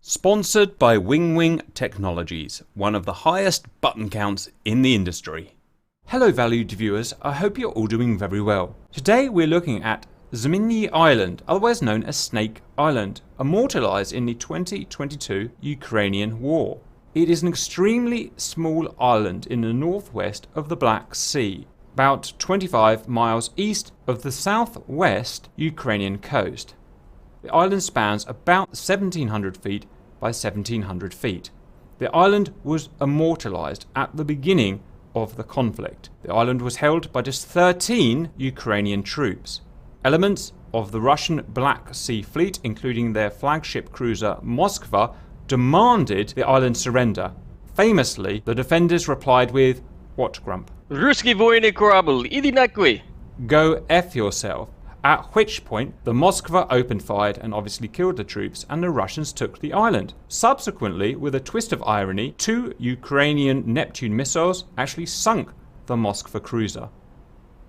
Sponsored by Wing Technologies, one of the highest button counts in the industry. Hello valued viewers, I hope you're all doing very well. Today we're looking at Zmyny Island, otherwise known as Snake Island, immortalised in the 2022 Ukrainian war. It is an extremely small island in the northwest of the Black Sea, about 25 miles east of the southwest Ukrainian coast. The island spans about 1700 feet by 1700 feet. The island was immortalised at the beginning of the conflict. The island was held by just 13 Ukrainian troops. Elements of the Russian Black Sea Fleet, including their flagship cruiser Moskva, demanded the island surrender. Famously, the defenders replied with, "What, Grump?" Ruski voyny kорабль, иди нахуй! Go F yourself. At which point, the Moskva opened fire and obviously killed the troops, and the Russians took the island. Subsequently, with a twist of irony, 2 Ukrainian Neptune missiles actually sunk the Moskva cruiser.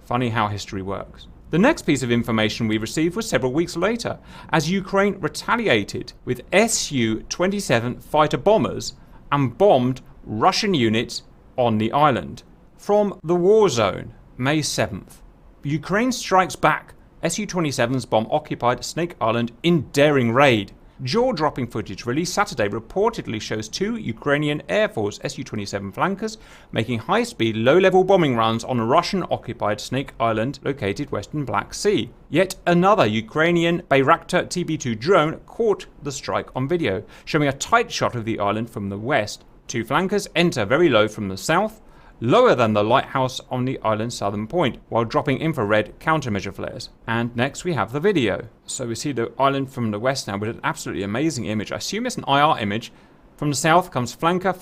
Funny how history works. The next piece of information we received was several weeks later, as Ukraine retaliated with Su-27 fighter bombers and bombed Russian units on the island. From the war zone, May 7th, Ukraine strikes back. Su-27's bomb-occupied Snake Island in daring raid. Jaw-dropping footage released Saturday reportedly shows 2 Ukrainian Air Force Su-27 flankers making high-speed, low-level bombing runs on Russian-occupied Snake Island located western Black Sea. Yet another Ukrainian Bayraktar TB2 drone caught the strike on video, showing a tight shot of the island from the west. 2 flankers enter very low from the south, lower than the lighthouse on the island's southern point, while dropping infrared countermeasure flares. And next we have the video. So we see the island from the west now with an absolutely amazing image. I assume it's an IR image. From the south comes flanker,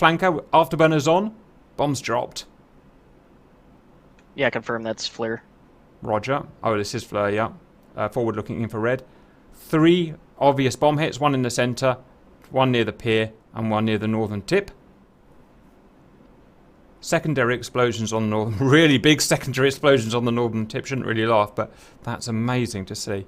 afterburners on, bombs dropped. Yeah, confirm that's flare. Roger. Oh, this is flare, yeah. Forward looking infrared. 3 obvious bomb hits, 1 in the center, 1 near the pier, and 1 near the northern tip. Secondary explosions on the northern, really big secondary explosions on the northern tip. Shouldn't really laugh, but that's amazing to see.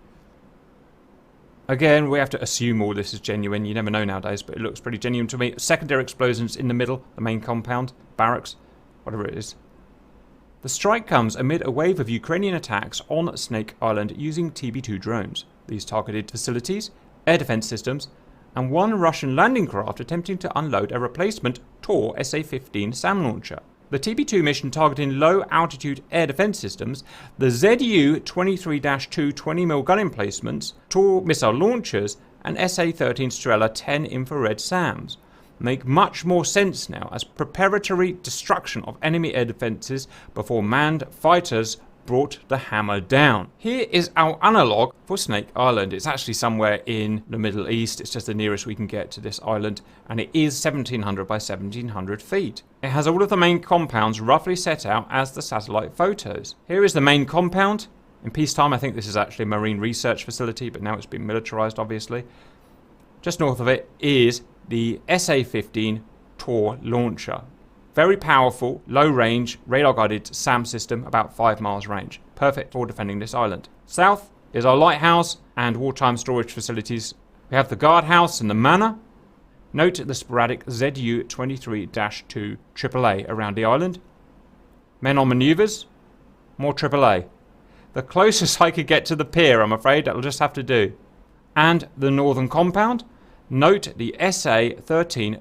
Again, we have to assume all this is genuine. You never know nowadays, but it looks pretty genuine to me. Secondary explosions in the middle, the main compound, barracks, whatever it is. The strike comes amid a wave of Ukrainian attacks on Snake Island using TB2 drones. These targeted facilities, air defense systems, and 1 Russian landing craft attempting to unload a replacement Tor SA-15 SAM launcher. The TB2 mission targeting low-altitude air defense systems, the Zu-23-2 20mm gun emplacements, Tor missile launchers, and SA-13 Strela 10 infrared SAMs make much more sense now as preparatory destruction of enemy air defenses before manned fighters brought the hammer down. Here is our analogue for Snake Island. It's actually somewhere in the Middle East. It's just the nearest we can get to this island, and it is 1700 by 1700 feet. It has all of the main compounds roughly set out as the satellite photos. Here is the main compound. In peacetime, I think this is actually a marine research facility, but now it's been militarized, obviously. Just north of it is the SA-15 Tor launcher. Very powerful, low-range, radar-guided SAM system, about 5 miles range. Perfect for defending this island. South is our lighthouse and wartime storage facilities. We have the guardhouse and the manor. Note the sporadic Zu-23-2 AAA around the island. Men on manoeuvres. More AAA. The closest I could get to the pier, I'm afraid. That'll just have to do. And the northern compound. Note the SA-13-10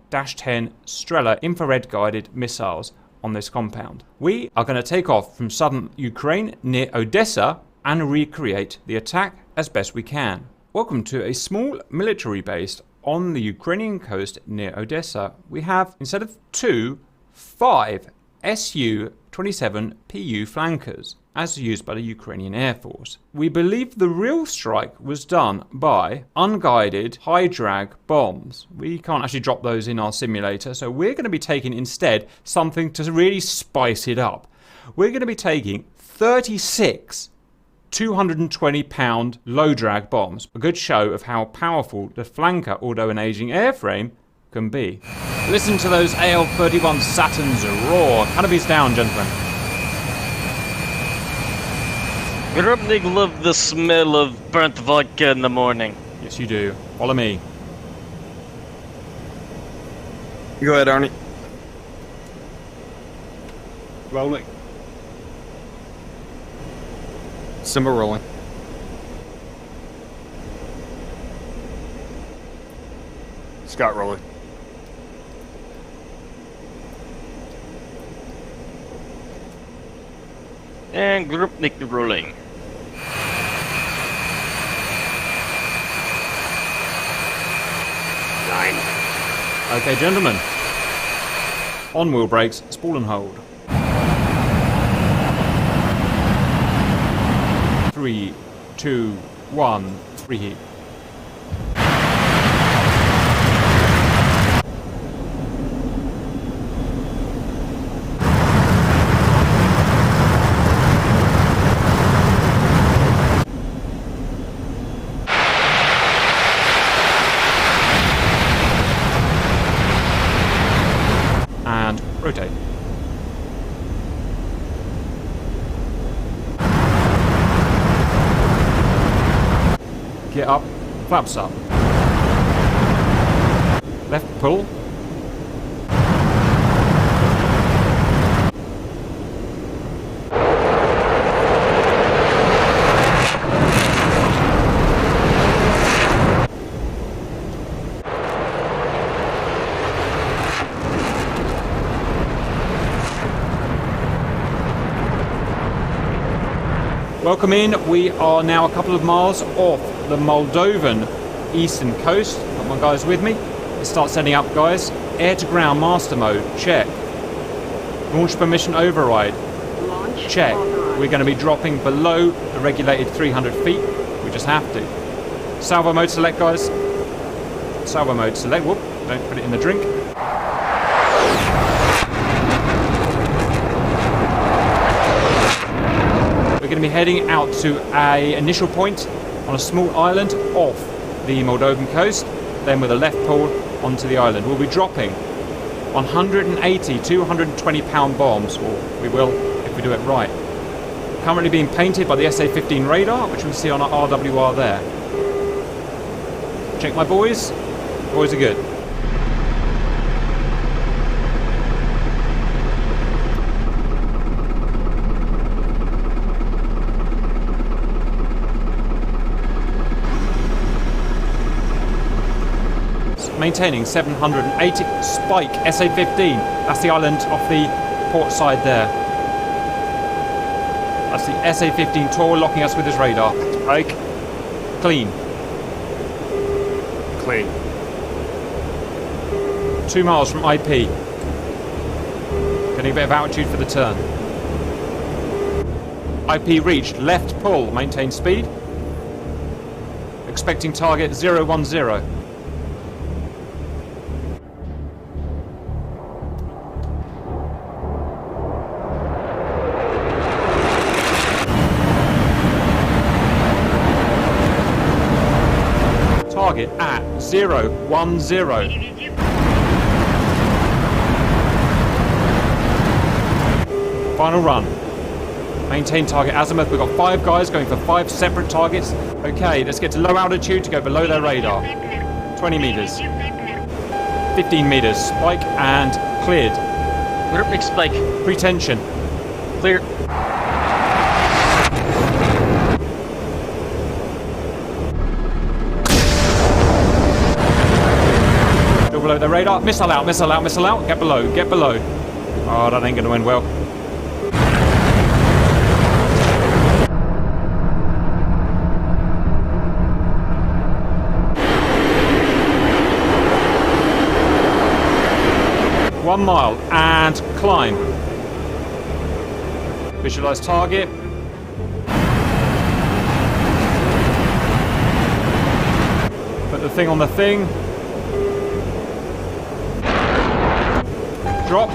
Strela infrared-guided missiles on this compound. We are going to take off from southern Ukraine near Odessa and recreate the attack as best we can. Welcome to a small military base on the Ukrainian coast near Odessa. We have, instead of 2, 5 Su-27 PU flankers, as used by the Ukrainian Air Force. We believe the real strike was done by unguided high-drag bombs. We can't actually drop those in our simulator, so we're going to be taking instead something to really spice it up. We're going to be taking 36 220-pound low-drag bombs. A good show of how powerful the flanker, although an aging airframe, can be. Listen to those AL-31 Saturns roar. Canopies down, gentlemen. Grubnik love the smell of burnt vodka in the morning. Yes, you do. Follow me. Go ahead, Arnie. Rolling. Simba rolling. Scott rolling. And group Nick rolling. Okay, gentlemen. On wheel brakes, spool and hold. 3, 2, 1, reheat. And rotate. Get up, flaps up. Left pull. Welcome in. We are now a couple of miles off the Moldovan eastern coast. Got my guys with me. Let's start setting up, guys. Air to ground master mode, check. Launch permission override, check. We're going to be dropping below the regulated 300 feet. We just have to. Salvo mode select, guys. Salvo mode select. Whoop, don't put it in the drink. We're going to be heading out to an initial point on a small island off the Moldovan coast, then with a left pull onto the island. We'll be dropping 180, 220 pound bombs, or we will if we do it right. Currently being painted by the SA-15 radar, which we see on our RWR there. Check my boys. Boys are good. Maintaining 780 spike SA-15. That's the island off the port side there. That's the SA-15 Tor locking us with his radar. Spike. Clean. Clean. 2 miles from IP. Getting a bit of altitude for the turn. IP reached. Left pull. Maintain speed. Expecting target 010. Target at 010. Final run. Maintain target azimuth. We've got 5 guys going for 5 separate targets. Okay, let's get to low altitude to go below their radar. 20 meters. 15 meters. Spike and cleared. Group Nick spike. Pretension. Clear. Below the radar. Missile out, missile out, missile out. Get below, get below. Oh, that ain't gonna end well. One mile and climb. Visualize target. Put the thing on the thing. Drop.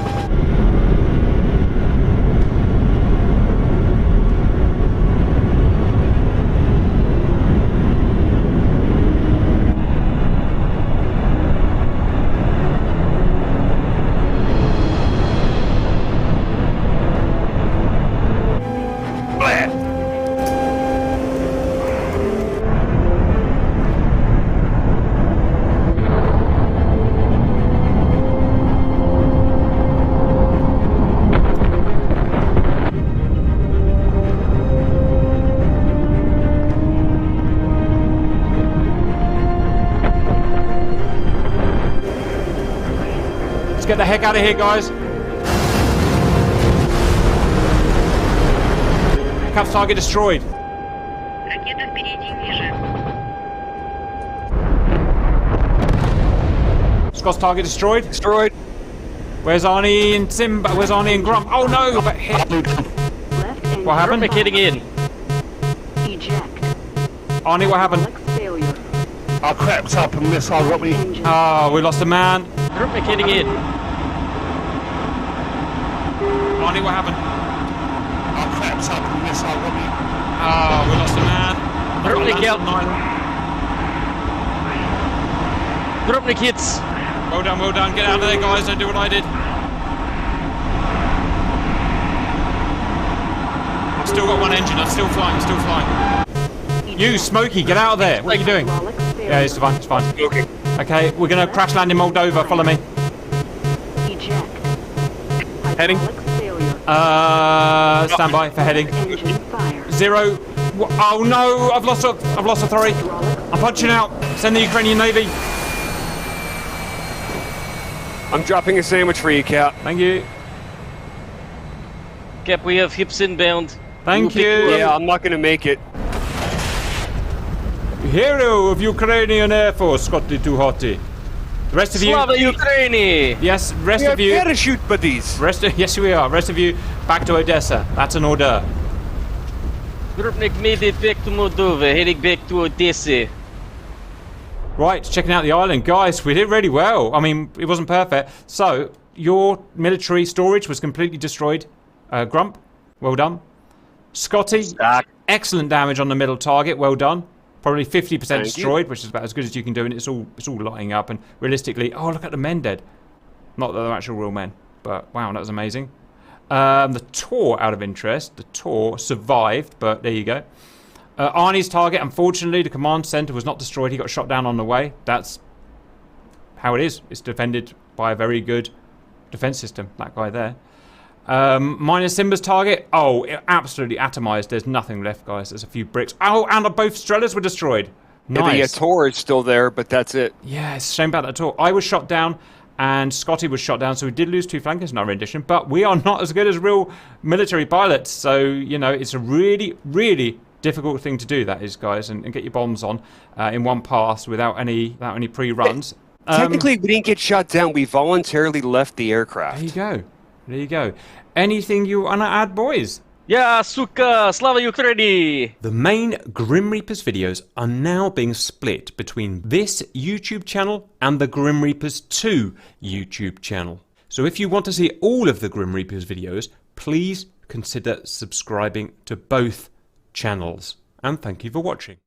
get the heck out of here, guys. Caps target destroyed. Ракета впереди, ниже. Scott's target destroyed. Destroyed. Where's Arnie and Simba? Where's Arnie and Grump? Oh no! But hit. Left engine What happened? Group hitting in. eject. Arnie, what happened? Hydraulics failure. Our crap's up and missile got me. Engine. Oh, we lost a man. Group hitting in. Arnie, what happened? Our crap's up and missile got me. Oh, we lost a man. Group Landed out. on an island. Group hits. Well done, well done. Get out of there, guys. Don't do what I did. I've still got one engine. I'm still flying. I'm still flying. You, Smokey, get out of there. What are you doing? Hydraulics failure. Yeah, it's fine. It's fine. Okay. Okay, we're going to crash land in Moldova. Follow me. Eject. Heading. Hydraulics failure. Stand by for heading. Engine fire. 0. Oh no! I've lost authority. Hydraulics. I'm punching out. Send the Ukrainian Navy. I'm dropping a sandwich for you, Cap. Thank you. Cap, we have hips inbound. Thank We'll pick you. up. Yeah, I'm not gonna make it. Hero of Ukrainian Air Force, Scotty Too Hotty. The rest of you. Slava Ukraini! Yes, rest We of have you. parachute buddies. Yes, we are. Rest of you, back to Odessa. That's an order. Groupnik made it back to Moldova, heading back to Odessa. Right, checking out the island. Guys, we did really well. I mean, it wasn't perfect. So, your military storage was completely destroyed. Grump, well done. Scotty, excellent damage on the middle target. Well done. Probably 50% destroyed, which is about as good as you can do, and it's all lighting up. And realistically, oh, look at the men dead. Not that they're actual real men, but wow, that was amazing. The Tor, out of interest, the Tor survived, but there you go. Arnie's target, unfortunately, the command center was not destroyed. He got shot down on the way. That's how it is. It's defended by a very good defense system, that guy there. Minus Simba's target. Oh, it absolutely atomized. There's nothing left, guys. There's a few bricks. Oh, and both Strellas were destroyed. Nice. Yeah, the Tor is still there, but that's it. Yeah, it's a shame about that Tor. I was shot down, and Scotty was shot down, so we did lose 2 flankers in our rendition, but we are not as good as real military pilots. So, you know, it's a really, really difficult thing to do, that is, guys, and get your bombs on in one pass without any pre-runs. Technically, we didn't get shot down. We voluntarily left the aircraft. There you go. There you go. Anything you want to add, boys? Yeah, suka! Slava Ukraini! The main Grim Reapers videos are now being split between this YouTube channel and the Grim Reapers 2 YouTube channel. So if you want to see all of the Grim Reapers videos, please consider subscribing to both channels. And thank you for watching.